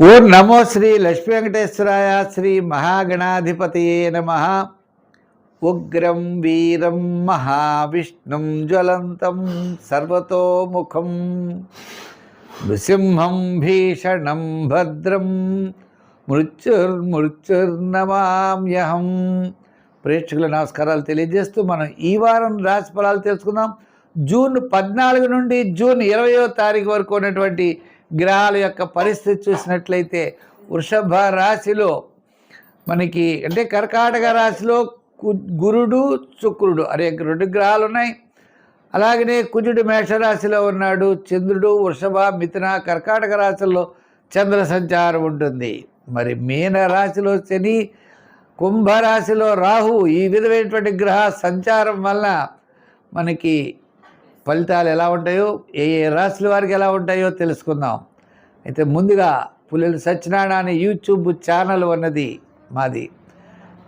ఓం నమో శ్రీ లక్ష్మీ వెంకటేశ్వరాయ. శ్రీ మహాగణాధిపతయే నమః. ఉగ్రం వీరం మహావిష్ణుం జ్వలంతం సర్వతోముఖం నృసింహం భీషణం భద్రం మృత్యుర్నమామ్యహం. ప్రేక్షకుల నమస్కారాలు తెలియజేస్తూ మనం ఈ వారం రాశి ఫలాలు తెలుసుకుందాం. జూన్ 14 నుండి జూన్ 20వ తారీఖు వరకు ఉన్నటువంటి గ్రహాల యొక్క పరిస్థితి చూసినట్లయితే వృషభ రాశిలో మనకి అంటే కర్కాటక రాశిలో గురుడు శుక్రుడు అనే 2 గ్రహాలు ఉన్నాయి. అలాగనే కుజుడు మేషరాశిలో ఉన్నాడు. చంద్రుడు వృషభ మిథున కర్కాటక రాశుల్లో చంద్ర సంచారం ఉంటుంది. మరి మీన రాశిలో శని, కుంభరాశిలో రాహు, ఈ విధమైనటువంటి గ్రహ సంచారం వల్ల మనకి ఫలితాలు ఎలా ఉంటాయో, ఏ ఏ రాశుల వారికి ఎలా ఉంటాయో తెలుసుకుందాం. అయితే ముందుగా పుల్లెల సత్యనారాయణ అనే యూట్యూబ్ ఛానల్ ఉన్నది మాది.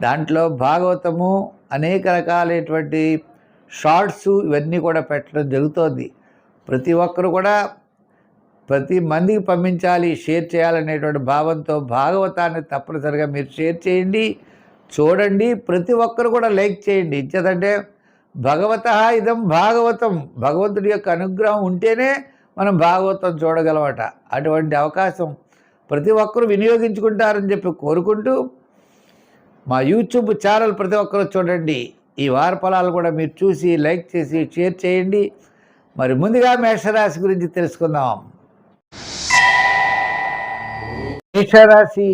దాంట్లో భాగవతము, అనేక రకాలైనటువంటి షార్ట్స్ ఇవన్నీ కూడా పెట్టడం జరుగుతోంది. ప్రతి ఒక్కరు కూడా ప్రతి మందికి పంపించాలి, షేర్ చేయాలనేటువంటి భావంతో భాగవతాన్ని తప్పనిసరిగా మీరు షేర్ చేయండి, చూడండి. ప్రతి ఒక్కరు కూడా లైక్ చేయండి. ఇచ్చేదంటే భగవత ఇదం భాగవతం, భగవంతుడి యొక్క అనుగ్రహం ఉంటేనే మనం భాగవతం చూడగలమట. అటువంటి అవకాశం ప్రతి ఒక్కరూ వినియోగించుకుంటారని చెప్పి కోరుకుంటూ మా యూట్యూబ్ ఛానల్ ప్రతి ఒక్కరూ చూడండి. ఈ వార ఫలాలు కూడా మీరు చూసి లైక్ చేసి షేర్ చేయండి. మరి ముందుగా మేషరాశి గురించి తెలుసుకుందాం. మేషరాశి,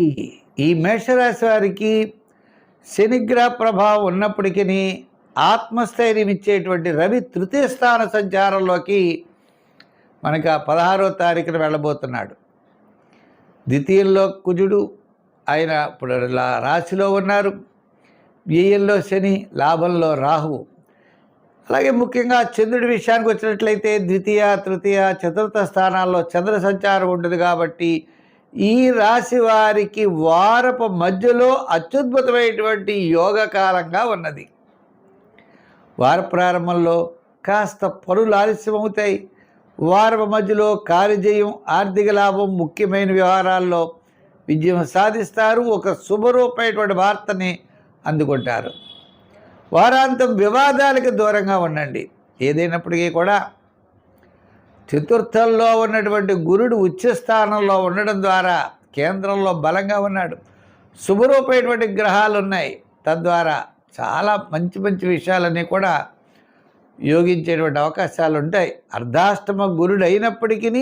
ఈ మేషరాశి వారికి శనిగ్రహ ప్రభావం ఉన్నప్పటికీ ఆత్మస్థైర్యం ఇచ్చేటువంటి రవి తృతీయ స్థాన సంచారంలోకి మనకి 16వ తారీఖున వెళ్ళబోతున్నాడు. ద్వితీయంలో కుజుడు, ఆయన ఇప్పుడు రాశిలో ఉన్నారు. వ్యయంలో శని, లాభంలో రాహువు. అలాగే ముఖ్యంగా చంద్రుడి విషయానికి వచ్చినట్లయితే ద్వితీయ, తృతీయ, చతుర్థ స్థానాల్లో చంద్ర సంచారం ఉంటుంది. కాబట్టి ఈ రాశి వారికి వారపు మధ్యలో అత్యద్భుతమైనటువంటి యోగకాలంగా ఉన్నది. వార ప్రారంభంలో కాస్త పనులు ఆలస్యం అవుతాయి. వారం మధ్యలో కార్యజయం, ఆర్థిక లాభం, ముఖ్యమైన వ్యవహారాల్లో విజయం సాధిస్తారు. ఒక శుభరూపమైనటువంటి వార్తని అందుకుంటారు. వారాంతం వివాదాలకు దూరంగా ఉండండి. ఏదైనప్పటికీ కూడా చతుర్థంలో ఉన్నటువంటి గురుడు ఉచ్చస్థానంలో ఉండడం ద్వారా కేంద్రంలో బలంగా ఉన్నాడు. శుభరూపమైనటువంటి గ్రహాలు ఉన్నాయి. తద్వారా చాలా మంచి మంచి విషయాలన్నీ కూడా యోగించేటువంటి అవకాశాలు ఉంటాయి. అర్ధాష్టమ గురుడు అయినప్పటికీ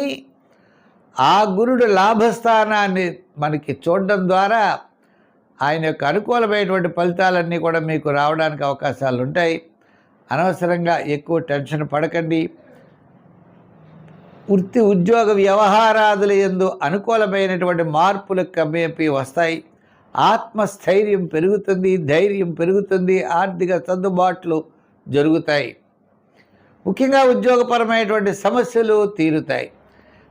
ఆ గురుడు లాభస్థానాన్ని మనకి చూడడం ద్వారా ఆయన యొక్క అనుకూలమైనటువంటి ఫలితాలన్నీ కూడా మీకు రావడానికి అవకాశాలు ఉంటాయి. అనవసరంగా ఎక్కువ టెన్షన్ పడకండి. వృత్తి ఉద్యోగ వ్యవహారాదుల యందు అనుకూలమైనటువంటి మార్పులు క్రమేపీ వస్తాయి. ఆత్మస్థైర్యం పెరుగుతుంది, ధైర్యం పెరుగుతుంది, ఆర్థిక సర్దుబాట్లు జరుగుతాయి. ముఖ్యంగా ఉద్యోగపరమైనటువంటి సమస్యలు తీరుతాయి.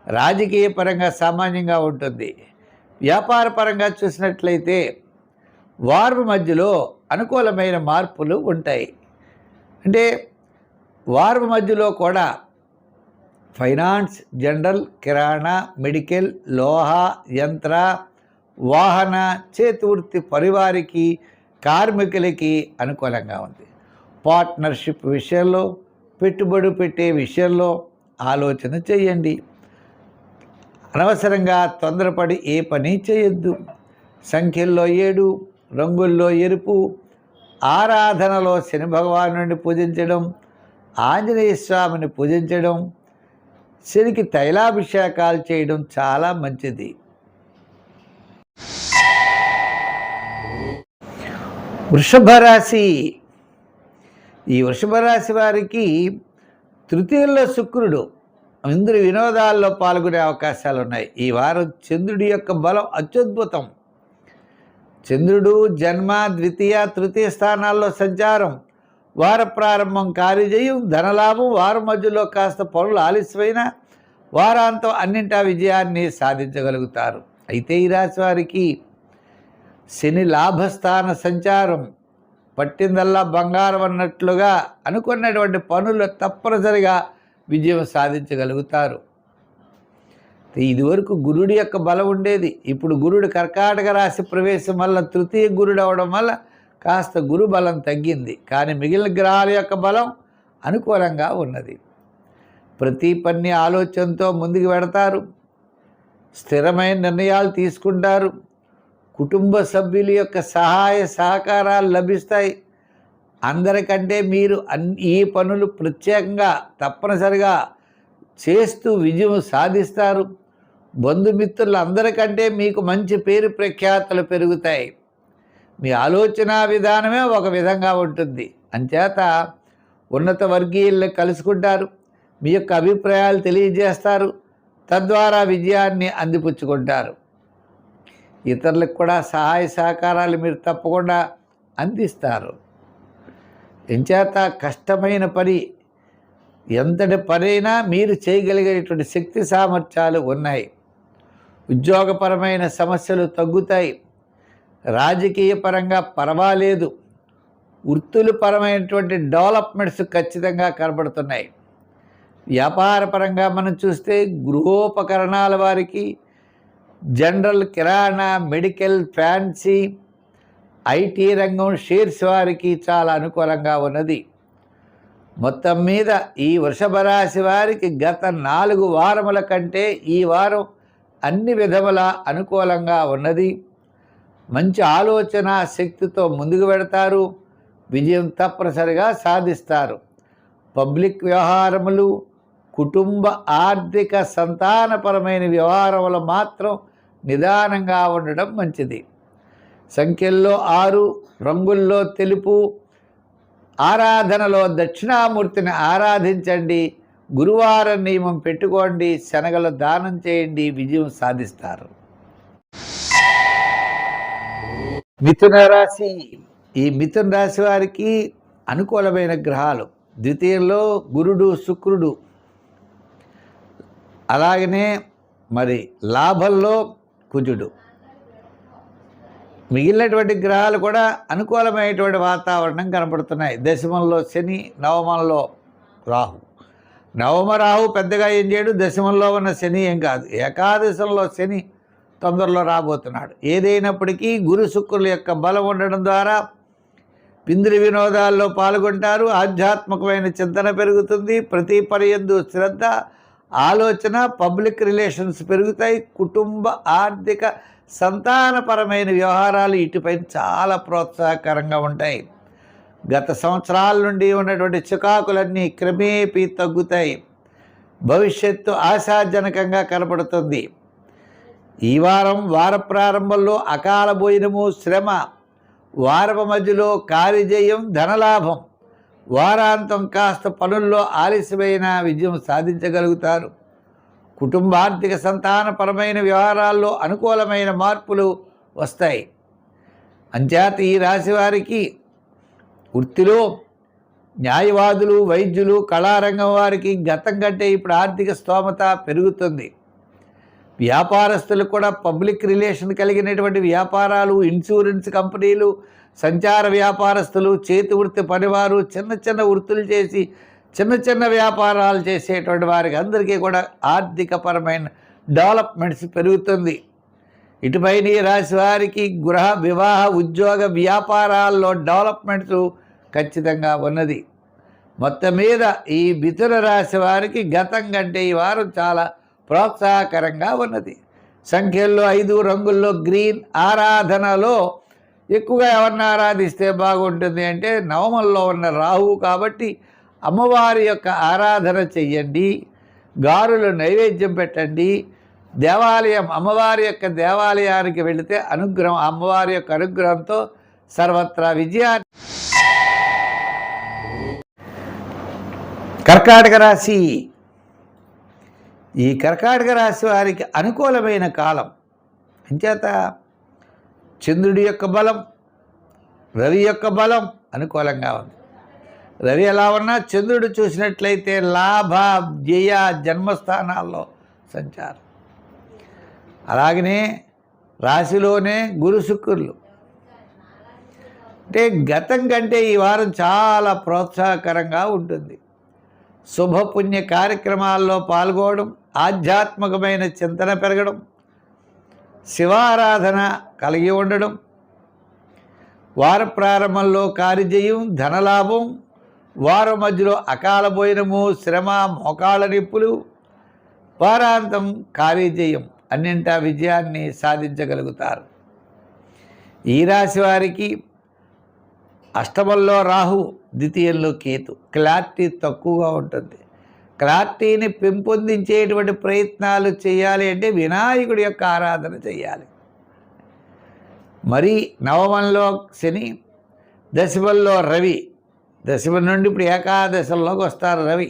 రాజకీయ పరంగా సామాన్యంగా ఉంటుంది. వ్యాపార పరంగా చూసినట్లయితే వారం మధ్యలో అనుకూలమైన మార్పులు ఉంటాయి. అంటే వారం మధ్యలో కూడా ఫైనాన్స్, జనరల్, కిరాణా, మెడికల్, లోహ, యంత్ర, వాహన, చేతి వృత్తి పరివారికి, కార్మికులకి అనుకూలంగా ఉంది. పార్ట్నర్షిప్ విషయంలో, పెట్టుబడి పెట్టే విషయంలో ఆలోచన చేయండి. అనవసరంగా తొందరపడి ఏ పని చేయొద్దు. సంఖ్యల్లో 7, రంగుల్లో ఎరుపు, ఆరాధనలో శని భగవానుడిని పూజించడం, ఆంజనేయ స్వామిని పూజించడం, శనికి తైలాభిషేకాలు చేయడం చాలా మంచిది. వృషభ రాశి, ఈ వృషభ రాశి వారికి తృతీయంలో శుక్రుడు ఇంద్ర వినోదాల్లో పాల్గొనే అవకాశాలు ఉన్నాయి. ఈ వారం చంద్రుడి యొక్క బలం అత్యద్భుతం. చంద్రుడు జన్మ, ద్వితీయ, తృతీయ స్థానాల్లో సంచారం. వార ప్రారంభం కార్యజయం, ధనలాభం. వారం మధ్యలో కాస్త పనులు ఆలస్యమైన వారాంతం అన్నింటా విజయాన్ని సాధించగలుగుతారు. అయితే ఈ రాశి వారికి శని లాభస్థాన సంచారం. పట్టిందల్లా బంగారం అన్నట్లుగా అనుకున్నటువంటి పనులు తప్పనిసరిగా విజయం సాధించగలుగుతారు. ఇదివరకు గురుడి యొక్క బలం ఉండేది. ఇప్పుడు గురుడు కర్కాటక రాశి ప్రవేశం వల్ల తృతీయ గురుడు అవడం వల్ల కాస్త గురు బలం తగ్గింది. కానీ మిగిలిన గ్రహాల యొక్క బలం అనుకూలంగా ఉన్నది. ప్రతి పని ఆలోచనతో ముందుకు వెడతారు. స్థిరమైన నిర్ణయాలు తీసుకుంటారు. కుటుంబ సభ్యుల యొక్క సహాయ సహకారాలు లభిస్తాయి. అందరికంటే మీరు ఈ పనులు ప్రత్యేకంగా తప్పనిసరిగా చేస్తూ విజయం సాధిస్తారు. బంధుమిత్రులు అందరికంటే మీకు మంచి పేరు ప్రఖ్యాతలు పెరుగుతాయి. మీ ఆలోచన విధానమే ఒక విధంగా ఉంటుంది. అంచేత ఉన్నత వర్గీయులను కలుసుకుంటారు. మీ యొక్క అభిప్రాయాలు తెలియజేస్తారు. తద్వారా విజయాన్ని అందిపుచ్చుకుంటారు. ఇతరులకు కూడా సహాయ సహకారాలు మీరు తప్పకుండా అందిస్తారు. ఎంచేత కష్టమైన పని ఎంతటి పనైనా మీరు చేయగలిగేటువంటి శక్తి సామర్థ్యాలు ఉన్నాయి. ఉద్యోగపరమైన సమస్యలు తగ్గుతాయి. రాజకీయ పరంగా పర్వాలేదు. వృత్తుల పరమైనటువంటి డెవలప్మెంట్స్ ఖచ్చితంగా కనబడుతున్నాయి. వ్యాపారపరంగా మనం చూస్తే గృహోపకరణాల వారికి, general kirana, medical, fancy, IT రంగం, షేర్స్ వారికి చాలా అనుకూలంగా ఉన్నది. మొత్తం మీద ఈ వృషభ రాశి వారికి గత 4 వారముల కంటే ఈ వారం అన్ని విధముల అనుకూలంగా ఉన్నది. మంచి ఆలోచన శక్తితో ముందుకు వెడతారు. విజయం తప్పనిసరిగా సాధిస్తారు. పబ్లిక్ వ్యవహారములు, కుటుంబ ఆర్థిక సంతానపరమైన వ్యవహారములు మాత్రం నిదానంగా ఉండడం మంచిది. సంఖ్యల్లో 6, రంగుల్లో తెలుపు. ఆరాధనలో దక్షిణామూర్తిని ఆరాధించండి. గురువారం నియమం పెట్టుకోండి. శనగలు దానం చేయండి. విజయం సాధిస్తారు. మిథున రాశి. ఈ మిథున రాశి వారికి అనుకూలమైన గ్రహాలు ద్వితీయంలో గురుడు, శుక్రుడు. అలాగనే మరి లాభంలో కుజుడు. మిగిలినటువంటి గ్రహాలు కూడా అనుకూలమైనటువంటి వాతావరణం కనపడుతున్నాయి. దశమంలో శని, నవమంలో రాహు. నవమ రాహు పెద్దగా ఏం చేయడు. దశమంలో ఉన్న శని ఏం కాదు. ఏకాదశంలో శని తొందరలో రాబోతున్నాడు. ఏదైనప్పటికీ గురు శుక్రుల యొక్క బలం ఉండడం ద్వారా పిందిరి వినోదాల్లో పాల్గొంటారు. ఆధ్యాత్మికమైన చింతన పెరుగుతుంది. ప్రతి పర్యందు శ్రద్ధ, ఆలోచన, పబ్లిక్ రిలేషన్స్ పెరుగుతాయి. కుటుంబ ఆర్థిక సంతానపరమైన వ్యవహారాలు ఇటుపై చాలా ప్రోత్సాహకరంగా ఉంటాయి. గత సంవత్సరాల నుండి ఉన్నటువంటి చికాకులన్నీ క్రమేపీ తగ్గుతాయి. భవిష్యత్తు ఆశాజనకంగా కనపడుతుంది. ఈ వార ప్రారంభంలో అకాల భోజనము, శ్రమ, వారపు మధ్యలో కార్యజయం, ధనలాభం. వారాంతం కాస్త పనుల్లో ఆలస్యమైన విజయం సాధించగలుగుతారు. కుటుంబార్థిక సంతానపరమైన వ్యవహారాల్లో అనుకూలమైన మార్పులు వస్తాయి. అంచేత ఈ రాశి వారికి వృత్తిలో న్యాయవాదులు, వైద్యులు, కళారంగం వారికి గతం కంటే ఇప్పుడు ఆర్థిక స్తోమత పెరుగుతుంది. వ్యాపారస్తులకు కూడా పబ్లిక్ రిలేషన్ కలిగినటువంటి వ్యాపారాలు, ఇన్సూరెన్స్ కంపెనీలు, సంచార వ్యాపారస్తులు, చేతి వృత్తి పనివారు, చిన్న చిన్న వృత్తులు చేసి చిన్న చిన్న వ్యాపారాలు చేసేటువంటి వారికి అందరికీ కూడా ఆర్థికపరమైన డెవలప్మెంట్స్ పెరుగుతుంది. ఇటుపైన ఈ రాశి వారికి గృహ, వివాహ, ఉద్యోగ, వ్యాపారాల్లో డెవలప్మెంట్స్ ఖచ్చితంగా ఉన్నది. మొత్తం మీద ఈ మిథున రాశి వారికి గతం కంటే ఈ వారం చాలా ప్రోత్సాహకరంగా ఉన్నది. సంఖ్యల్లో 5, రంగుల్లో గ్రీన్. ఆరాధనలో ఎక్కువగా ఎవరిని ఆరాధిస్తే బాగుంటుంది అంటే నవమంలో ఉన్న రాహువు కాబట్టి అమ్మవారి యొక్క ఆరాధన చెయ్యండి. గారులు నైవేద్యం పెట్టండి. దేవాలయం, అమ్మవారి యొక్క దేవాలయానికి వెళితే అనుగ్రహం, అమ్మవారి యొక్క అనుగ్రహంతో సర్వత్రా విజయాన్ని. కర్కాటక రాశి. ఈ కర్కాటక రాశి వారికి అనుకూలమైన కాలం. అంచేత చంద్రుడి యొక్క బలం, రవి యొక్క బలం అనుకూలంగా ఉంది. రవి ఎలా ఉన్నా చంద్రుడు చూసినట్లయితే లాభ, జయ, జన్మస్థానాల్లో సంచారం. అలాగనే రాశిలోనే గురు శుక్రులు. అంటే గతం కంటే ఈ వారం చాలా ప్రోత్సాహకరంగా ఉంటుంది. శుభపుణ్య కార్యక్రమాల్లో పాల్గొనడం, ఆధ్యాత్మికమైన చింతన పెరగడం, శివారాధన కలిగి ఉండడం, వార ప్రారంభంలో కార్యజయం, ధనలాభం, వారం మధ్యలో అకాల భోజనము, శ్రమ, మోకాళ్ళ నిప్పులు, వారాంతం కార్యజయం, అన్నింటా విజయాన్ని సాధించగలుగుతారు. ఈ రాశి వారికి అష్టమంలో రాహు, ద్వితీయంలో కేతు. క్లారిటీ తక్కువగా ఉంటుంది. క్లారిటీని పెంపొందించేటువంటి ప్రయత్నాలు చేయాలి అంటే వినాయకుడి యొక్క ఆరాధన చేయాలి. మరి నవమంలో శని, దశమంలో రవి, దశమం నుండి ఇప్పుడు ఏకాదశంలోకి వస్తారు రవి.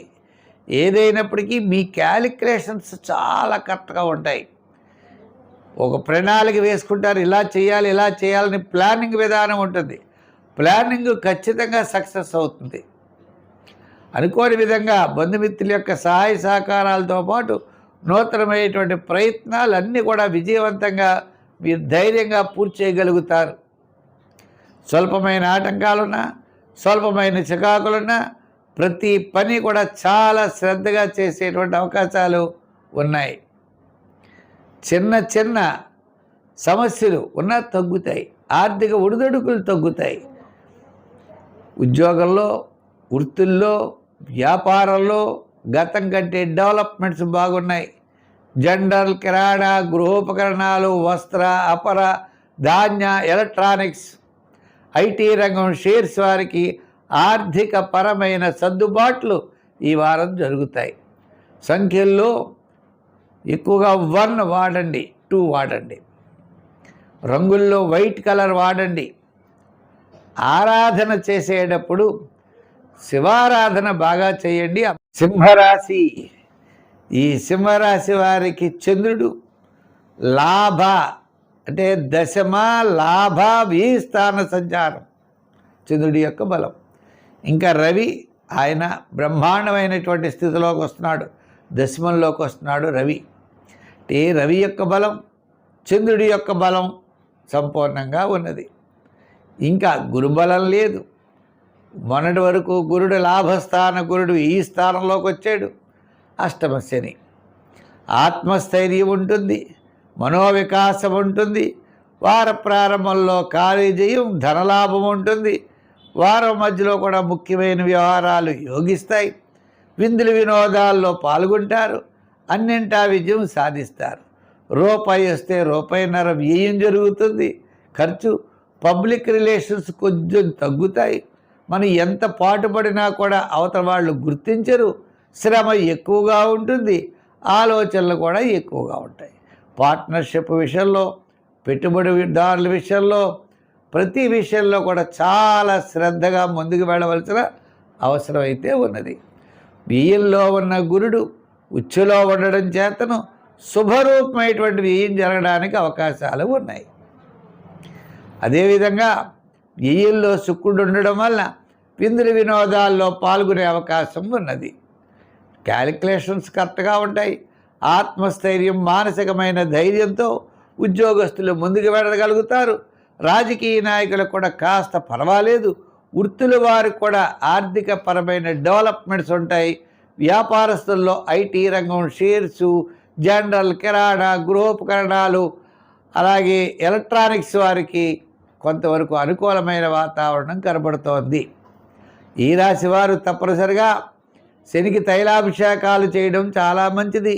ఏదైనప్పటికీ మీ క్యాలిక్యులేషన్స్ చాలా కరెక్ట్గా ఉంటాయి. ఒక ప్రణాళిక వేసుకుంటారు, ఇలా చేయాలి ఇలా చేయాలని ప్లానింగ్ విధానం ఉంటుంది. ప్లానింగ్ ఖచ్చితంగా సక్సెస్ అవుతుంది. అనుకోని విధంగా బంధుమిత్రుల యొక్క సహాయ సహకారాలతో పాటు నూతనమైనటువంటి ప్రయత్నాలు అన్నీ కూడా విజయవంతంగా మీరు ధైర్యంగా పూర్తి చేయగలుగుతారు. స్వల్పమైన ఆటంకాలున్నా, స్వల్పమైన చికాకులున్నా ప్రతి పని కూడా చాలా శ్రద్ధగా చేసేటువంటి అవకాశాలు ఉన్నాయి. చిన్న చిన్న సమస్యలు ఉన్నా తగ్గుతాయి. ఆర్థిక ఒడిదొడుకులు తగ్గుతాయి. ఉద్యోగంలో, వృత్తుల్లో, వ్యాపారంలో గతం కంటే డెవలప్మెంట్స్ బాగున్నాయి. జనరల్, కిరాణా, గృహోపకరణాలు, వస్త్ర, అపర, ధాన్య, ఎలక్ట్రానిక్స్, ఐటీ రంగం, షేర్స్ వారికి ఆర్థిక పరమైన సర్దుబాట్లు ఈ వారం జరుగుతాయి. సంఖ్యల్లో ఎక్కువగా 1 వాడండి, 2 వాడండి. రంగుల్లో వైట్ కలర్ వాడండి. ఆరాధన చేసేటప్పుడు శివారాధన బాగా చేయండి. సింహరాశి, ఈ సింహరాశి వారికి చంద్రుడు లాభ అంటే దశమ లాభ స్థాన సంచారం, చంద్రుడి యొక్క బలం. ఇంకా రవి, ఆయన బ్రహ్మాండమైనటువంటి స్థితిలోకి వస్తున్నాడు, దశమంలోకి వస్తున్నాడు రవి. అంటే రవి యొక్క బలం, చంద్రుడి యొక్క బలం సంపూర్ణంగా ఉన్నది. ఇంకా గురుబలం లేదు. మొన్నటి వరకు గురుడు లాభస్థాన గురుడు ఈ స్థానంలోకి వచ్చాడు. అష్టమ శని. ఆత్మస్థైర్యం ఉంటుంది, మనోవికాసం ఉంటుంది. వార ప్రారంభంలో కార్యజయం, ధనలాభం ఉంటుంది. వారం మధ్యలో కూడా ముఖ్యమైన వ్యవహారాలు యోగిస్తాయి. విందులు వినోదాల్లో పాల్గొంటారు. అన్నింటా విజయం సాధిస్తారు. రూపాయి వస్తే రూపాయిన్నర వ్యయం జరుగుతుంది. ఖర్చు, పబ్లిక్ రిలేషన్స్ కొంచెం తగ్గుతాయి. మనం ఎంత పాటుపడినా కూడా అవతల వాళ్ళు గుర్తించరు. శ్రమ ఎక్కువగా ఉంటుంది. ఆలోచనలు కూడా ఎక్కువగా ఉంటాయి. పార్ట్నర్షిప్ విషయంలో, పెట్టుబడిదారుల విషయంలో, ప్రతి విషయంలో కూడా చాలా శ్రద్ధగా ముందుకు వెళ్ళవలసిన అవసరం అయితే ఉన్నది. వ్యయంలో ఉన్న గురుడు ఉచ్చులో ఉండడం చేతను శుభరూపమైనటువంటి వ్యయం జరగడానికి అవకాశాలు ఉన్నాయి. అదేవిధంగా వ్యయంలో శుక్రుడు ఉండడం వల్ల విందులు వినోదాల్లో పాల్గొనే అవకాశం ఉన్నది. క్యాలిక్యులేషన్స్ కరెక్ట్గా ఉంటాయి. ఆత్మస్థైర్యం, మానసికమైన ధైర్యంతో ఉద్యోగస్తులు ముందుకు వెళ్ళగలుగుతారు. రాజకీయ నాయకులకు కూడా కాస్త పర్వాలేదు. వృత్తుల వారికి కూడా ఆర్థిక పరమైన డెవలప్మెంట్స్ ఉంటాయి. వ్యాపారస్తుల్లో ఐటీ రంగం, షేర్సు, జనరల్, కిరాణా, గృహోపకరణాలు, అలాగే ఎలక్ట్రానిక్స్ వారికి కొంతవరకు అనుకూలమైన వాతావరణం కనబడుతోంది. ఈ రాశి వారు తప్పనిసరిగా శనికి తైలాభిషేకాలు చేయడం చాలా మంచిది.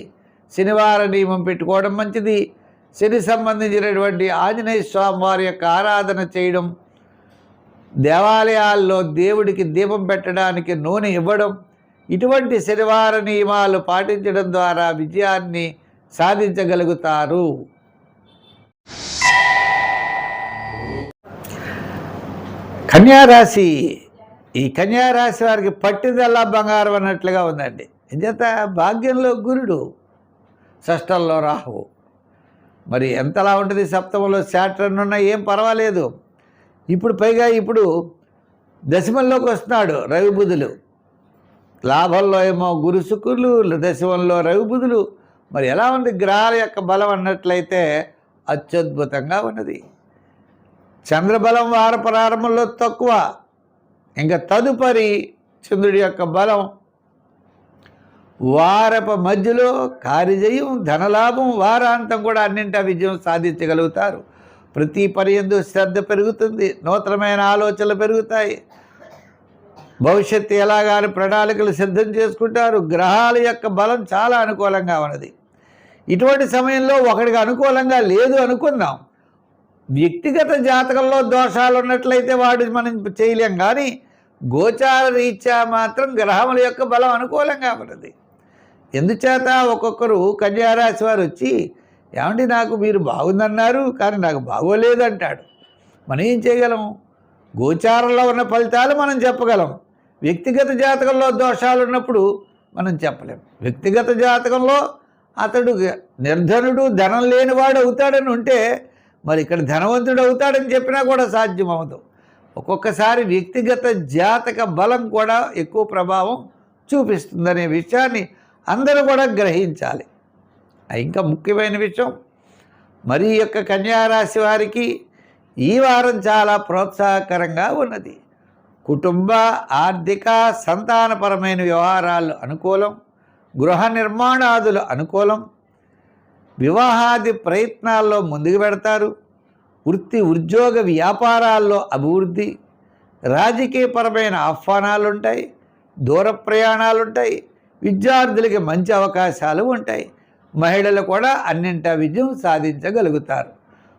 శనివార నియమం పెట్టుకోవడం మంచిది. శని సంబంధించినటువంటి ఆంజనేయ స్వామి వారి యొక్క ఆరాధన చేయడం, దేవాలయాల్లో దేవుడికి దీపం పెట్టడానికి నూనె ఇవ్వడం, ఇటువంటి శనివార నియమాలు పాటించడం ద్వారా విజయాన్ని సాధించగలుగుతారు. కన్యారాశి, ఈ కన్యారాశి వారికి పట్టిదల్లా బంగారం అన్నట్లుగా ఉందండి. ఎంచేత భాగ్యంలో గురుడు, షష్టంలో రాహువు. మరి ఎంతలా ఉంటుంది? సప్తమంలో శాటర్న్ ఉన్నా ఏం పర్వాలేదు. ఇప్పుడు పైగా ఇప్పుడు దశమంలోకి వస్తున్నాడు రవి బుధులు. లాభంలో ఏమో గురు శుక్రులు, దశమంలో రవి బుధులు. మరి ఎలా ఉంది గ్రహాల యొక్క బలం అన్నట్లయితే అత్యద్భుతంగా ఉన్నది. చంద్రబలం వార ప్రారంభంలో తక్కువ. ఇంకా తదుపరి చంద్రుడి యొక్క బలం వారపు మధ్యలో కార్యజయం, ధనలాభం, వారాంతం కూడా అన్నింటా విజయం సాధించగలుగుతారు. ప్రతి పని యందు శ్రద్ధ పెరుగుతుంది, నూతనమైన ఆలోచనలు పెరుగుతాయి. భవిష్యత్తు ఎలాగాని ప్రణాళికలు సిద్ధం చేసుకుంటారు. గ్రహాల యొక్క బలం చాలా అనుకూలంగా ఉన్నది. ఇటువంటి సమయంలో ఒకడికి అనుకూలంగా లేదు అనుకుందాం, వ్యక్తిగత జాతకంలో దోషాలు ఉన్నట్లయితే వాడు మనం చేయలేం. కానీ గోచార రీత్యా మాత్రం గ్రహముల యొక్క బలం అనుకూలంగా ఉన్నది. ఎందుచేత ఒక్కొక్కరు కన్యారాశి వారు వచ్చి, ఏమండి నాకు మీరు బాగుందన్నారు కానీ నాకు బాగోలేదంటాడు. మనం ఏం చేయగలము? గోచారంలో ఉన్న ఫలితాలు మనం చెప్పగలం. వ్యక్తిగత జాతకంలో దోషాలు ఉన్నప్పుడు మనం చెప్పలేం. వ్యక్తిగత జాతకంలో అతడు నిర్ధనుడు, ధనం లేనివాడు అవుతాడని ఉంటే మరి ఇక్కడ ధనవంతుడు అవుతాడని చెప్పినా కూడా సాధ్యం అవ్వదు. ఒక్కొక్కసారి వ్యక్తిగత జాతక బలం కూడా ఎక్కువ ప్రభావం చూపిస్తుందనే విషయాన్ని అందరూ కూడా గ్రహించాలి. ఇంకా ముఖ్యమైన విషయం, మరి యొక్క కన్యారాశి వారికి ఈ వారం చాలా ప్రోత్సాహకరంగా ఉన్నది. కుటుంబ, ఆర్థిక, సంతానపరమైన వ్యవహారాలు అనుకూలం, గృహ నిర్మాణాదులు అనుకూలం, వివాహాది ప్రయత్నాల్లో ముందుకు పెడతారు. వృత్తి, ఉద్యోగ, వ్యాపారాల్లో అభివృద్ధి, రాజకీయపరమైన ఆహ్వానాలు ఉంటాయి, దూర ప్రయాణాలు ఉంటాయి, విద్యార్థులకి మంచి అవకాశాలు ఉంటాయి, మహిళలు కూడా అన్నింటా విజయం సాధించగలుగుతారు.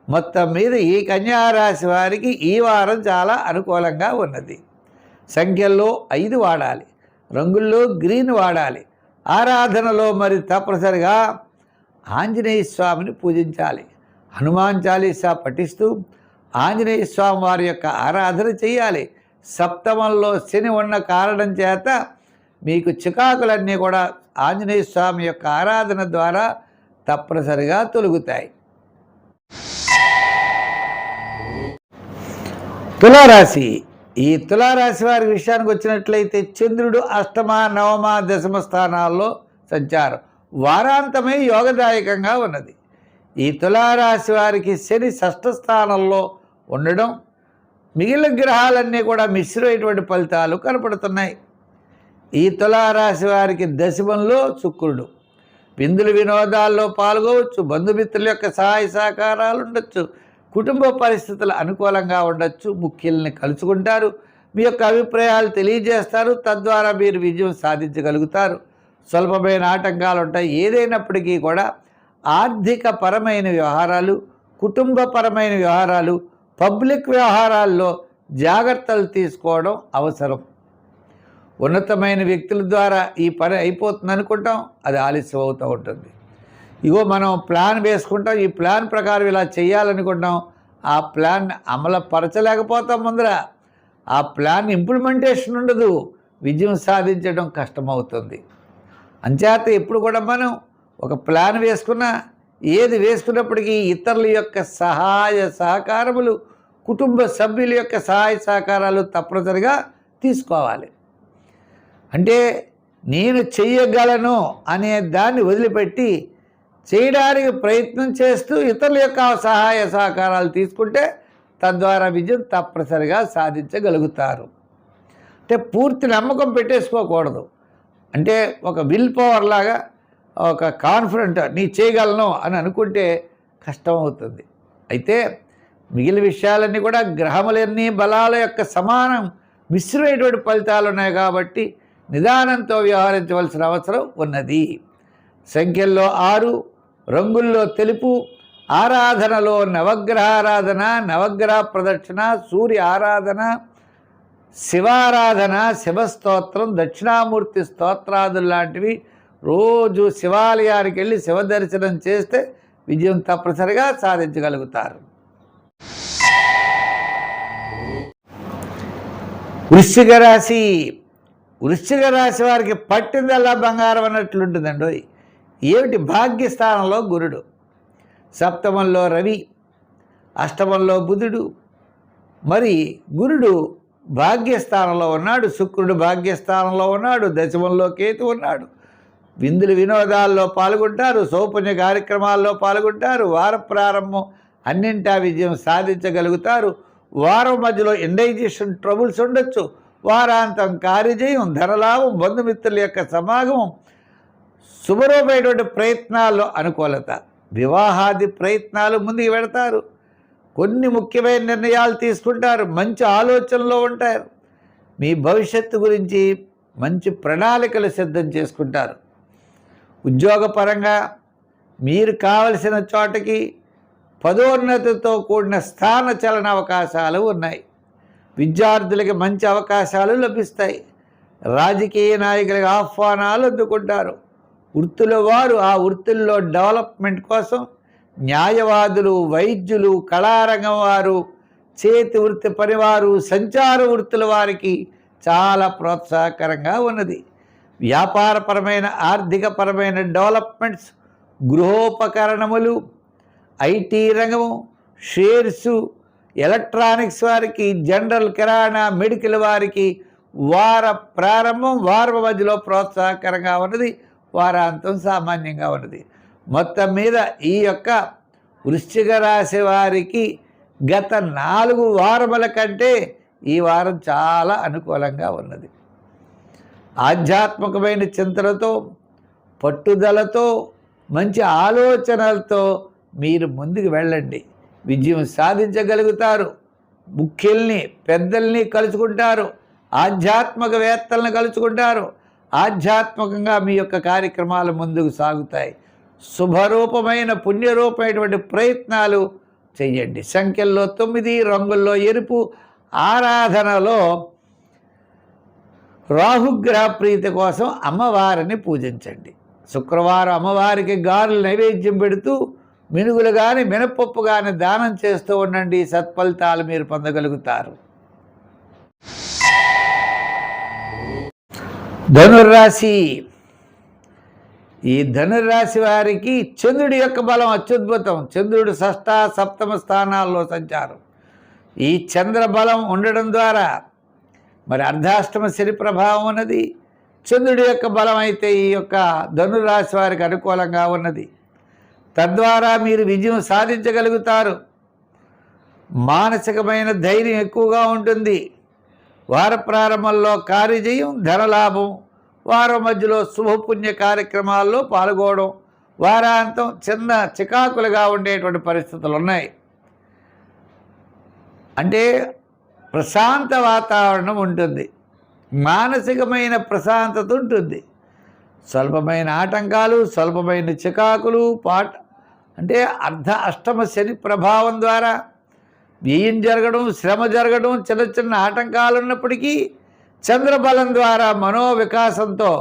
మొత్తం మీద ఈ కన్యారాశి వారికి ఈ వారం చాలా అనుకూలంగా ఉన్నది. సంఖ్యల్లో 5 వాడాలి, రంగుల్లో గ్రీన్ వాడాలి. ఆరాధనలో మరి తప్పనిసరిగా ఆంజనేయ స్వామిని పూజించాలి. హనుమాన్ చాలీసా పఠిస్తూ ఆంజనేయ స్వామి వారి యొక్క ఆరాధన చేయాలి. సప్తమంలో శని ఉన్న కారణం చేత మీకు చికాకులన్నీ కూడా ఆంజనేయ స్వామి యొక్క ఆరాధన ద్వారా తప్పనిసరిగా తొలగుతాయి. తులారాశి. ఈ తులారాశి వారి విషయానికి వచ్చినట్లయితే చంద్రుడు అష్టమ, నవమ, దశమ స్థానాల్లో సంచారం వారాంతమే యోగదాయకంగా ఉన్నది. ఈ తులారాశి వారికి శని 6వ స్థానంలో ఉండడం, మిగిలిన గ్రహాలన్నీ కూడా మిశ్రమైనటువంటి ఫలితాలు కనపడుతున్నాయి. ఈ తులారాశి వారికి దశమంలో శుక్రుడు. విందులు వినోదాల్లో పాల్గొవచ్చు, బంధుమిత్రుల యొక్క సహాయ సహకారాలు ఉండొచ్చు, కుటుంబ పరిస్థితులు అనుకూలంగా ఉండొచ్చు, ముఖ్యుల్ని కలుసుకుంటారు, మీ యొక్క అభిప్రాయాలు తెలియజేస్తారు, తద్వారా మీరు విజయం సాధించగలుగుతారు. స్వల్పమైన ఆటంకాలు ఉంటాయి. ఏదైనప్పటికీ కూడా ఆర్థిక పరమైన వ్యవహారాలు, కుటుంబపరమైన వ్యవహారాలు, పబ్లిక్ వ్యవహారాల్లో జాగ్రత్తలు తీసుకోవడం అవసరం. ఉన్నతమైన వ్యక్తుల ద్వారా ఈ పని అయిపోతుంది అనుకుంటాం, అది ఆలస్యం అవుతూ ఉంటుంది. ఇగో మనం ప్లాన్ వేసుకుంటాం, ఈ ప్లాన్ ప్రకారం ఇలా చేయాలనుకుంటాం, ఆ ప్లాన్ అమలుపరచలేకపోతాం. ముందర ఆ ప్లాన్ ఇంప్లిమెంటేషన్ ఉండదు, విజయం సాధించడం కష్టమవుతుంది. అంచేత ఎప్పుడు కూడా మనం ఒక ప్లాన్ వేసుకున్నా, ఏది వేసుకున్నప్పటికీ ఇతరుల యొక్క సహాయ సహకారములు, కుటుంబ సభ్యుల యొక్క సహాయ సహకారాలు తప్పనిసరిగా తీసుకోవాలి. అంటే నేను చెయ్యగలను అనే దాన్ని వదిలిపెట్టి చేయడానికి ప్రయత్నం చేస్తూ ఇతరుల యొక్క సహాయ సహకారాలు తీసుకుంటే తద్వారా విజయం తప్పనిసరిగా సాధించగలుగుతారు. అంటే పూర్తి నమ్మకం పెట్టేసుకోకూడదు. అంటే ఒక విల్ పవర్ లాగా, ఒక కాన్ఫిడెంట్ నీ చేయగలను అని అనుకుంటే కష్టం అవుతుంది. అయితే మిగిలిన విషయాలన్నీ కూడా గ్రహములన్నీ బలాల యొక్క సమానం మిశ్రమైనటువంటి ఫలితాలు ఉన్నాయి కాబట్టి నిదానంతో వ్యవహరించవలసిన అవసరం ఉన్నది. సంఖ్యల్లో 6, రంగుల్లో తెలుపు, ఆరాధనలో నవగ్రహారాధన, నవగ్రహ ప్రదక్షిణ, సూర్య ఆరాధన, శివారాధన, శివస్తోత్రం, దక్షిణామూర్తి స్తోత్రాదులు లాంటివి రోజు శివాలయానికి వెళ్ళి శివ దర్శనం చేస్తే విజయం తప్పనిసరిగా సాధించగలుగుతారు. వృశ్చిక రాశి. వృశ్చిక రాశి వారికి పట్టిందల్లా బంగారం అన్నట్లుంటుందండి. ఏమిటి? భాగ్యస్థానంలో గురుడు, సప్తమంలో రవి, అష్టమంలో బుధుడు. మరి గురుడు భాగ్యస్థానంలో ఉన్నాడు, శుక్రుడు భాగ్యస్థానంలో ఉన్నాడు, దశమంలో కేతు ఉన్నాడు. విందులు వినోదాల్లో పాల్గొంటారు, సౌపుణ్య కార్యక్రమాల్లో పాల్గొంటారు. వార ప్రారంభం అన్నింటా విజయం సాధించగలుగుతారు. వారం మధ్యలో ఇండైజెషన్ ట్రబుల్స్ ఉండొచ్చు. వారాంతం కార్యజయం, ధనలాభం, బంధుమిత్రుల యొక్క సమాగమం, శుభరూపమైనటువంటి ప్రయత్నాల్లో అనుకూలత, వివాహాది ప్రయత్నాలు ముందుకు పెడతారు. కొన్ని ముఖ్యమైన నిర్ణయాలు తీసుకుంటారు. మంచి ఆలోచనలో ఉంటారు. మీ భవిష్యత్తు గురించి మంచి ప్రణాళికలు సిద్ధం చేసుకుంటారు. ఉద్యోగపరంగా మీరు కావలసిన చోటకి పదోన్నతితో కూడిన స్థాన చలన అవకాశాలు ఉన్నాయి. విద్యార్థులకి మంచి అవకాశాలు లభిస్తాయి. రాజకీయ నాయకులకు ఆహ్వానాలు అందుకుంటారు. వృత్తుల వారు ఆ వృత్తుల్లో డెవలప్మెంట్ కోసం న్యాయవాదులు, వైద్యులు, కళారంగం వారు, చేతి వృత్తి పనివారు, సంచార వృత్తుల వారికి చాలా ప్రోత్సాహకరంగా ఉన్నది. వ్యాపారపరమైన ఆర్థికపరమైన డెవలప్మెంట్స్, గృహోపకరణములు, ఐటీ రంగము, షేర్సు, ఎలక్ట్రానిక్స్ వారికి, జనరల్ కిరాణా, మెడికల్ వారికి వార ప్రారంభం వారం మధ్యలో ప్రోత్సాహకరంగా ఉన్నది. వారాంతం సామాన్యంగా ఉన్నది. మొత్తం మీద ఈ యొక్క వృశ్చిక రాశి వారికి గత 4 వారముల కంటే ఈ వారం చాలా అనుకూలంగా ఉన్నది. ఆధ్యాత్మికమైన చింతనతో, పట్టుదలతో, మంచి ఆలోచనలతో మీరు ముందుకు వెళ్ళండి. విజయం సాధించగలుగుతారు. ముఖ్యుల్ని, పెద్దల్ని కలుసుకుంటారు. ఆధ్యాత్మికవేత్తలను కలుసుకుంటారు. ఆధ్యాత్మికంగా మీ యొక్క కార్యక్రమాలు ముందుకు సాగుతాయి. శుభరూపమైన పుణ్యరూపమైనటువంటి ప్రయత్నాలు చేయండి. సంఖ్యల్లో 9, రంగుల్లో ఎరుపు. ఆరాధనలో రాహుగ్రహ ప్రీతి కోసం అమ్మవారిని పూజించండి. శుక్రవారం అమ్మవారికి గారెలు నైవేద్యం పెడుతూ మినుగులు కానీ మినపప్పు కానీ దానం చేస్తూ ఉండండి. సత్ఫలితాలు మీరు పొందగలుగుతారు. ధనుర్రాశి. ఈ ధనుర్రాశి వారికి చంద్రుడి యొక్క బలం అత్యద్భుతం. చంద్రుడు 6వ, 7వ స్థానాల్లో సంచారం. ఈ చంద్ర బలం ఉండడం ద్వారా మరి అర్ధాష్టమ శని ప్రభావం ఉన్నది. చంద్రుడి యొక్క బలం అయితే ఈ యొక్క ధనుర్రాశి వారికి అనుకూలంగా ఉన్నది. తద్వారా మీరు విజయం సాధించగలుగుతారు. మానసికమైన ధైర్యం ఎక్కువగా ఉంటుంది. వార ప్రారంభంలో కార్యజయం, ధనలాభం, వారం మధ్యలో శుభపుణ్య కార్యక్రమాల్లో పాల్గొనడం, వారాంతం చిన్న చికాకులుగా ఉండేటువంటి పరిస్థితులు ఉన్నాయి. అంటే ప్రశాంత వాతావరణం ఉంటుంది. మానసికమైన ప్రశాంతత ఉంటుంది. స్వల్పమైన ఆటంకాలు, స్వల్పమైన చికాకులు, అంటే అష్టమ శని ప్రభావం ద్వారా వ్యయం జరగడం, శ్రమ జరగడం, చిన్న చిన్న ఆటంకాలు ఉన్నప్పటికీ చంద్రబలం ద్వారా మనోవికాసంతో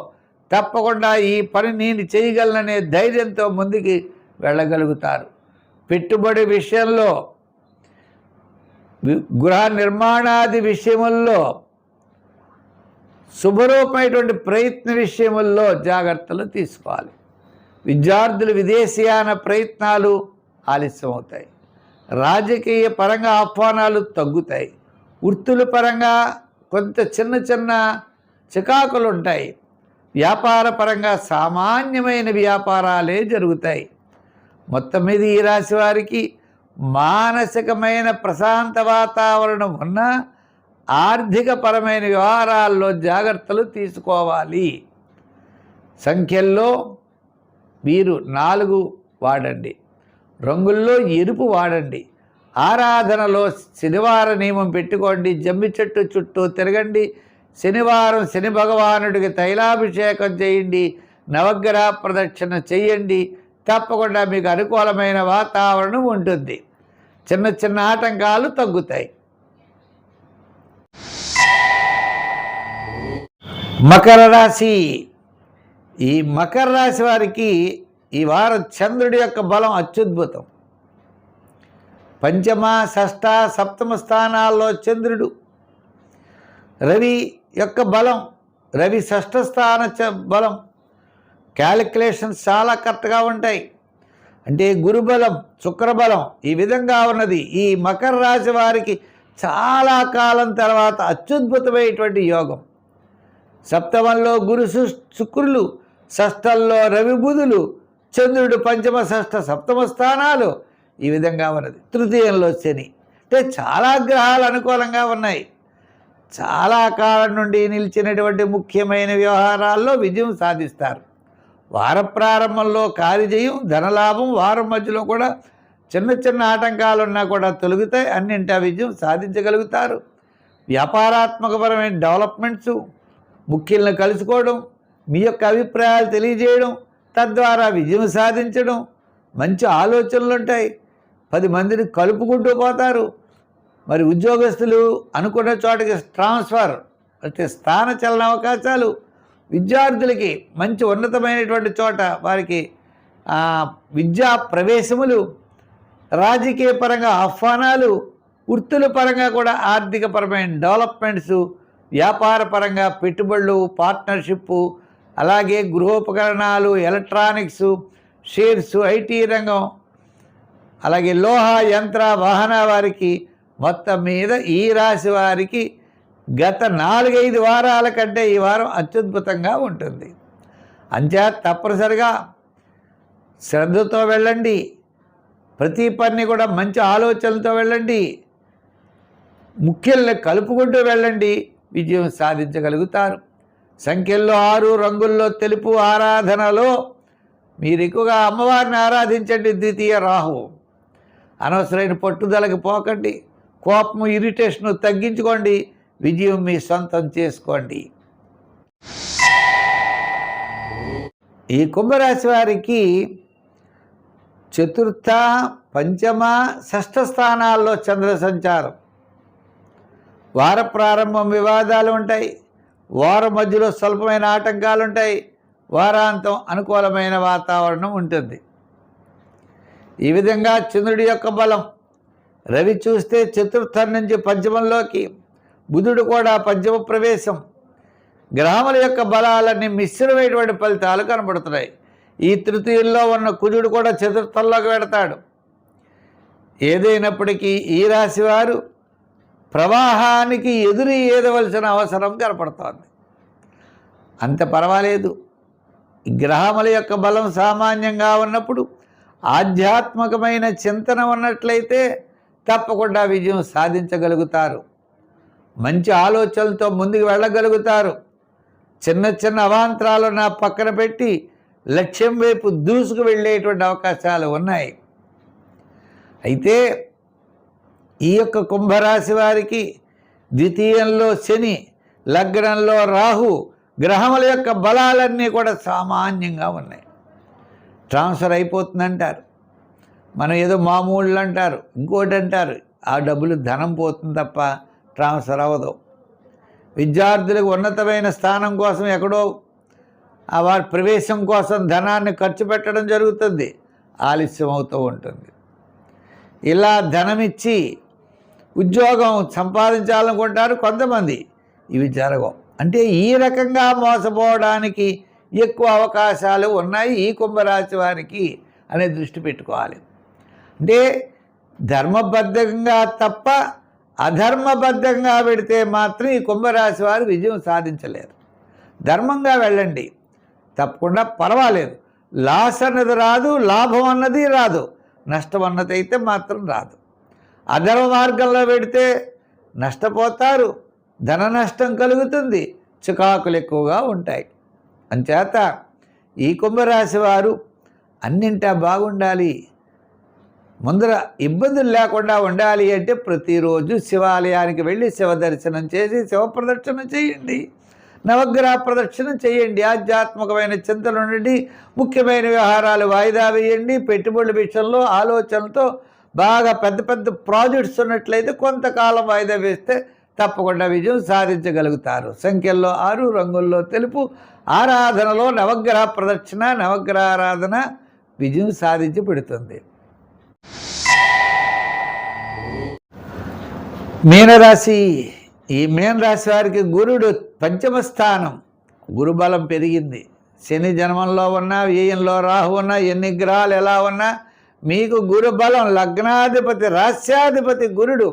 తప్పకుండా ఈ పని నేను చేయగలననే ధైర్యంతో ముందుకి వెళ్ళగలుగుతారు. పెట్టుబడి విషయంలో, గృహ నిర్మాణాది విషయముల్లో, శుభరూపమైనటువంటి ప్రయత్న విషయముల్లో జాగ్రత్తలు తీసుకోవాలి. విద్యార్థులు విదేశీయాన ప్రయత్నాలు ఆలస్యమవుతాయి. రాజకీయ పరంగా ఆహ్వానాలు తగ్గుతాయి. వృత్తుల పరంగా కొంత చిన్న చిన్న చికాకులు ఉంటాయి. వ్యాపార పరంగా సామాన్యమైన వ్యాపారాలే జరుగుతాయి. మొత్తం మీద ఈ రాశి వారికి మానసికమైన ప్రశాంత వాతావరణం ఉన్న ఆర్థికపరమైన వ్యవహారాల్లో జాగ్రత్తలు తీసుకోవాలి. సంఖ్యల్లో మీరు 4 వాడండి. రంగుల్లో ఎరుపు వాడండి. ఆరాధనలో శనివార నియమం పెట్టుకోండి. జమ్మి చెట్టు చుట్టూ తిరగండి. శనివారం శని భగవానుడికి తైలాభిషేకం చేయండి. నవగ్రహ ప్రదక్షిణ చేయండి. తప్పకుండా మీకు అనుకూలమైన వాతావరణం ఉంటుంది. చిన్న చిన్న ఆటంకాలు తగ్గుతాయి. మకర రాశి. ఈ మకర రాశి వారికి ఈ వారం చంద్రుడి యొక్క బలం అత్యద్భుతం. 5వ, 6వ, 7వ స్థానాల్లో చంద్రుడు. రవి యొక్క బలం, రవి 6వ స్థాన బలం. క్యాలిక్యులేషన్స్ చాలా కరెక్ట్గా ఉంటాయి. అంటే గురుబలం, శుక్రబలం ఈ విధంగా ఉన్నది. ఈ మకర రాశి వారికి చాలా కాలం తర్వాత అత్యద్భుతమైనటువంటి యోగం. 7వంలో గురు శుక్రులు, 6ల్లో రవి బుధులు, చంద్రుడు 5వ, 6వ, 7వ స్థానాలు ఈ విధంగా ఉన్నది. 3యంలో శని. అంటే చాలా గ్రహాలు అనుకూలంగా ఉన్నాయి. చాలా కాలం నుండి నిలిచినటువంటి ముఖ్యమైన వ్యవహారాల్లో విజయం సాధిస్తారు. వార ప్రారంభంలో కార్యజయం, ధనలాభం, వారం మధ్యలో కూడా చిన్న చిన్న ఆటంకాలు ఉన్నా కూడా తొలగుతాయి. అన్నింటా విజయం సాధించగలుగుతారు. వ్యాపారాత్మకపరమైన డెవలప్మెంట్స్, ముఖ్యులను కలుసుకోవడం, మీ యొక్క అభిప్రాయాలు తెలియజేయడం, తద్వారా విజయం సాధించడం, మంచి ఆలోచనలు ఉంటాయి. 10 మందిని కలుపుకుంటూ పోతారు. మరి ఉద్యోగస్తులు అనుకున్న చోటకి ట్రాన్స్ఫర్ అంటే స్థాన చలన అవకాశాలు, విద్యార్థులకి మంచి ఉన్నతమైనటువంటి చోట వారికి విద్యా ప్రవేశములు, రాజకీయ పరంగా ఆహ్వానాలు, వృత్తుల పరంగా కూడా ఆర్థికపరమైన డెవలప్మెంట్స్, వ్యాపార పరంగా పెట్టుబడులు, పార్ట్నర్షిప్, అలాగే గృహోపకరణాలు, ఎలక్ట్రానిక్స్, షేర్స్, ఐటీ రంగం, అలాగే లోహ యంత్ర వాహన వారికి మొత్తం మీద ఈ రాశి వారికి గత 4-5 వారాల కంటే ఈ వారం అత్యద్భుతంగా ఉంటుంది. అంచేత తప్పనిసరిగా శ్రద్ధతో వెళ్ళండి. ప్రతి పని కూడా మంచి ఆలోచనలతో వెళ్ళండి. ముఖ్యుల్ని కలుపుకుంటూ వెళ్ళండి. విజయం సాధించగలుగుతారు. సంఖ్యల్లో 6, రంగుల్లో తెలుపు. ఆరాధనలో మీరు ఎక్కువగా అమ్మవారిని ఆరాధించండి. ద్వితీయ రాహు. అనవసరమైన పట్టుదలకి పోకండి. కోపము, ఇరిటేషను తగ్గించుకోండి. విజయం మీ సొంతం చేసుకోండి. ఈ కుంభరాశి వారికి చతుర్థ, పంచమ, షష్ఠ స్థానాల్లో చంద్ర సంచారం. వార ప్రారంభం వివాదాలు ఉంటాయి. వారం మధ్యలో స్వల్పమైన ఆటంకాలు ఉంటాయి. వారాంతం అనుకూలమైన వాతావరణం ఉంటుంది. ఈ విధంగా చంద్రుడి యొక్క బలం, రవి చూస్తే చతుర్థం నుంచి పంచమంలోకి, బుధుడు కూడా పంచమ ప్రవేశం. గ్రహముల యొక్క బలాలన్నీ మిశ్రమైనటువంటి ఫలితాలు కనబడుతున్నాయి. ఈ తృతీయంలో ఉన్న కుజుడు కూడా చతుర్థంలోకి వెడతాడు. ఏదైనప్పటికీ ఈ రాశి వారు ప్రవాహానికి ఎదురు ఏదవలసిన అవసరం కనపడుతోంది. అంత పర్వాలేదు. గ్రహముల యొక్క బలం సామాన్యంగా ఉన్నప్పుడు ఆధ్యాత్మికమైన చింతన ఉన్నట్లయితే తప్పకుండా విజయం సాధించగలుగుతారు. మంచి ఆలోచనలతో ముందుకు వెళ్ళగలుగుతారు. చిన్న చిన్న అవాంతరాలు నా పక్కన పెట్టి లక్ష్యం వైపు దూసుకు వెళ్ళేటువంటి అవకాశాలు ఉన్నాయి. అయితే ఈ యొక్క కుంభరాశి వారికి ద్వితీయంలో శని, లగ్నంలో రాహు, గ్రహముల యొక్క బలాలన్నీ కూడా సామాన్యంగా ఉన్నాయి. ట్రాన్స్ఫర్ అయిపోతుందంటారు, మనం ఏదో మామూళ్ళు అంటారు, ఇంకోటి అంటారు. ఆ డబ్బులు ధనం పోతుంది తప్ప ట్రాన్స్ఫర్ అవ్వదు. విద్యార్థులకు ఉన్నతమైన స్థానం కోసం ఎక్కడో వారి ప్రవేశం కోసం ధనాన్ని ఖర్చు పెట్టడం జరుగుతుంది, ఆలస్యం అవుతూ ఉంటుంది. ఇలా ధనమిచ్చి ఉద్యోగం సంపాదించాలనుకుంటారు కొంతమంది, ఇవి జరగవు. అంటే ఈ రకంగా మోసపోవడానికి ఎక్కువ అవకాశాలు ఉన్నాయి ఈ కుంభరాశి వారికి అనే దృష్టి పెట్టుకోవాలి. అంటే ధర్మబద్ధంగా తప్ప అధర్మబద్ధంగా పెడితే మాత్రం ఈ కుంభరాశి వారు విజయం సాధించలేరు. ధర్మంగా వెళ్ళండి, తప్పకుండా పర్వాలేదు. లాస్ అన్నది రాదు, లాభం అన్నది రాదు, నష్టం అన్నది అయితే మాత్రం రాదు. అధర్మ మార్గంలో పెడితే నష్టపోతారు, ధన నష్టం కలుగుతుంది, చికాకులు ఎక్కువగా ఉంటాయి. అంచేత ఈ కుంభరాశి వారు అన్నింటా బాగుండాలి, ముందర ఇబ్బందులు లేకుండా ఉండాలి అంటే ప్రతిరోజు శివాలయానికి వెళ్ళి శివ దర్శనం చేసి శివ ప్రదక్షిణ చేయండి, నవగ్రహ ప్రదక్షిణ చేయండి, ఆధ్యాత్మికమైన చింతలు ఉండండి, ముఖ్యమైన వ్యవహారాలు వాయిదా వేయండి. పెట్టుబడుల విషయంలో ఆలోచనలతో బాగా పెద్ద పెద్ద ప్రాజెక్ట్స్ ఉన్నట్లయితే కొంతకాలం వాయిదా వేస్తే తప్పకుండా విజయం సాధించగలుగుతారు. సంఖ్యల్లో 6, రంగుల్లో తెలుపు. ఆరాధనలో నవగ్రహ ప్రదక్షిణ, నవగ్రహ ఆరాధన విజయం సాధించి పెడుతుంది. మీనరాశి. ఈ మీనరాశి వారికి గురుడు పంచమ స్థానం, గురుబలం పెరిగింది. శని జన్మంలో ఉన్నా, వ్యయంలో రాహు ఉన్నా, ఎన్ని గ్రహాలు ఎలా ఉన్నా మీకు గురుబలం, లగ్నాధిపతి రాస్యాధిపతి గురుడు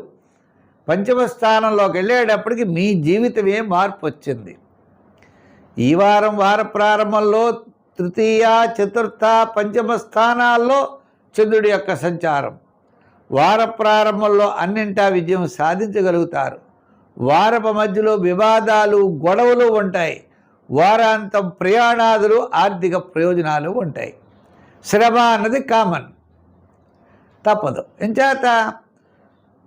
పంచమ స్థానంలోకి వెళ్ళేటప్పటికి మీ జీవితమే మార్పు వచ్చింది. ఈ వారం వార ప్రారంభంలో తృతీయ, చతుర్థ, పంచమ స్థానాల్లో చంద్రుడి యొక్క సంచారం. వార ప్రారంభంలో అన్నింటా విజయం సాధించగలుగుతారు. వారపు మధ్యలో వివాదాలు, గొడవలు ఉంటాయి. వారాంతం ప్రయాణాదులు ఆర్థిక ప్రయోజనాలు ఉంటాయి. శ్రమ అన్నది కామన్, తప్పదు. ఎంచేత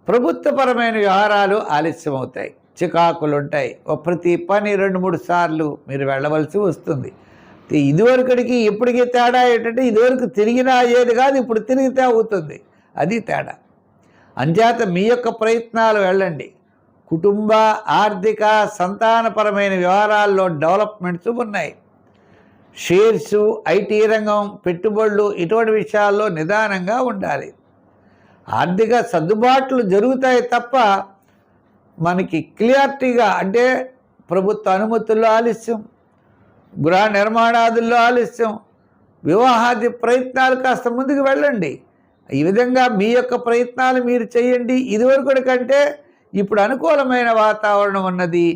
ప్రభుత్వపరమైన వ్యవహారాలు ఆలస్యం అవుతాయి, చికాకులు ఉంటాయి. ప్రతి పని 2-3 సార్లు మీరు వెళ్ళవలసి వస్తుంది. ఇదివరకడికి ఇప్పటికీ తేడా ఏంటంటే, ఇదివరకు తిరిగినా అయ్యేది కాదు, ఇప్పుడు తిరిగితే అవుతుంది. అది తేడా. అంచేత మీ యొక్క ప్రయత్నాలు వెళ్ళండి. కుటుంబ, ఆర్థిక, సంతానపరమైన వ్యవహారాల్లో డెవలప్మెంట్స్ ఉన్నాయి. షేర్సు, ఐటీ రంగం, పెట్టుబడులు ఇటువంటి విషయాల్లో నిదానంగా ఉండాలి. ఆర్థిక సర్దుబాట్లు జరుగుతాయి తప్ప మనకి క్లియారిటీగా, అంటే ప్రభుత్వ అనుమతుల్లో ఆలస్యం, గృహ నిర్మాణాదుల్లో ఆలస్యం, వివాహాది ప్రయత్నాలు కాస్త ముందుకు వెళ్ళండి. ఈ విధంగా మీ యొక్క ప్రయత్నాలు మీరు చేయండి. ఇదివరకటి కంటే ఇప్పుడు అనుకూలమైన వాతావరణం ఉన్నది.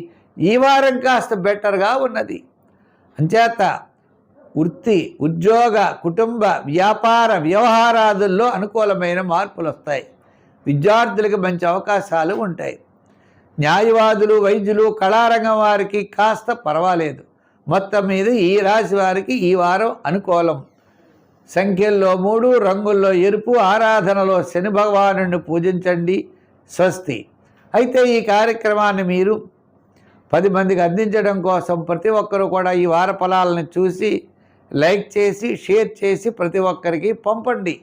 ఈ వారం కాస్త బెటర్గా ఉన్నది. అంచేత వృత్తి, ఉద్యోగ, కుటుంబ, వ్యాపార వ్యవహారాదుల్లో అనుకూలమైన మార్పులు వస్తాయి. విద్యార్థులకు మంచి అవకాశాలు ఉంటాయి. న్యాయవాదులు, వైద్యులు, కళారంగం వారికి కాస్త పర్వాలేదు. మొత్తం మీద ఈ రాశి వారికి ఈ వారం అనుకూలం. సంఖ్యల్లో 3, రంగుల్లో ఎరుపు, ఆరాధనలో శని భగవానుడిని పూజించండి. స్వస్తి. అయితే ఈ కార్యక్రమాన్ని మీరు 10 మందికి అందించడం కోసం ప్రతి ఒక్కరూ కూడా ఈ వార ఫలాలను చూసి లైక్ చేసి, షేర్ చేసి ప్రతి ఒక్కరికి పంపండి.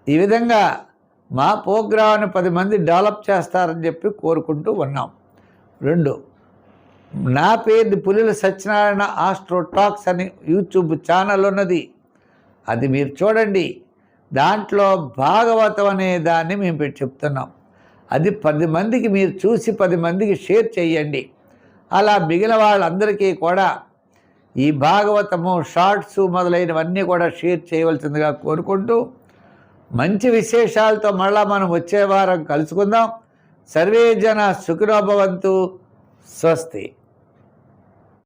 ఈ విధంగా మా ప్రోగ్రామ్ని 10 మంది డెవలప్ చేస్తారని చెప్పి కోరుకుంటూ ఉన్నాం. 2, నా పేరు పులిల సత్యనారాయణ ఆస్ట్రో టాక్స్ అని యూట్యూబ్ ఛానల్ ఉన్నది. అది మీరు చూడండి. దాంట్లో భాగవతం అనే దాన్ని మేము చెప్తున్నాం. అది 10 మందికి మీరు చూసి 10 మందికి షేర్ చేయండి. అలా మిగిలిన వాళ్ళందరికీ కూడా ఈ భాగవతము, షార్ట్స్ మొదలైనవన్నీ కూడా షేర్ చేయవలసిందిగా కోరుకుంటూ, మంచి విశేషాలతో మళ్ళా మనం వచ్చే వారం కలుసుకుందాం. సర్వే జన సుఖినో భవంతు. స్వస్తి.